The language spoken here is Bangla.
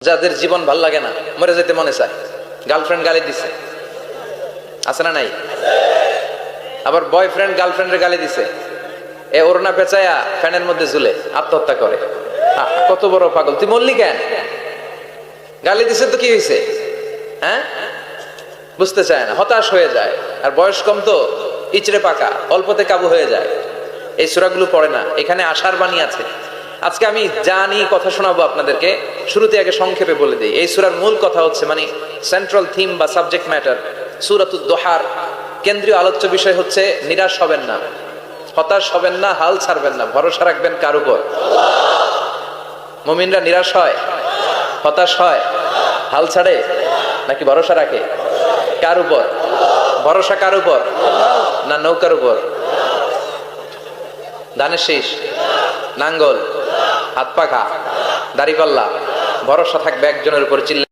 যাদের জীবন ভাল লাগে না, মরে যেতে মনে চায়, গার্লফ্রেন্ড গালি দিছে, আছে না নাই? আবার বয়ফ্রেন্ড গার্লফ্রেন্ডের গালি দিছে, এ ওড়না পেঁচায়া ফ্যানের মধ্যে ঝুলে আত্মহত্যা করে। কত বড় পাগল! তুই মরলি কেন? গালি দিছে তো কি হয়েছে? হ্যাঁ, বুঝতে চায় না, হতাশ হয়ে যায়। আর বয়স কম তো, ইচড়ে পাকা, অল্পতে কাবু হয়ে যায়। এই সূরাগুলো পড়ে না, এখানে আশার বাণী আছে। আজকে আমি জানি কথা শোনাবো আপনাদেরকে, শুরুতে আগে সংক্ষেপে বলে দিই। এই সূরার মূল কথা হচ্ছে, মানে সেন্ট্রাল থিম বা সাবজেক্ট ম্যাটার, সূরাতুদ দোহার কেন্দ্রীয় আলোচ্য বিষয় হচ্ছে নিরাশ হবেন না, হতাশ হবেন না, হাল ছাড়বেন না, ভরসা রাখবেন কার উপর? মুমিনরা নিরাশ হয়, হতাশ হয়, হাল ছাড়ে নাকি ভরসা রাখে? কার উপর ভরসা? কার উপর? না নৌকার উপর? ধানের শীষ, নাঙ্গল, হাত পাখা, দাড়িপাল্লা, ভরসা থাকবে একজনের উপর। চিল্লা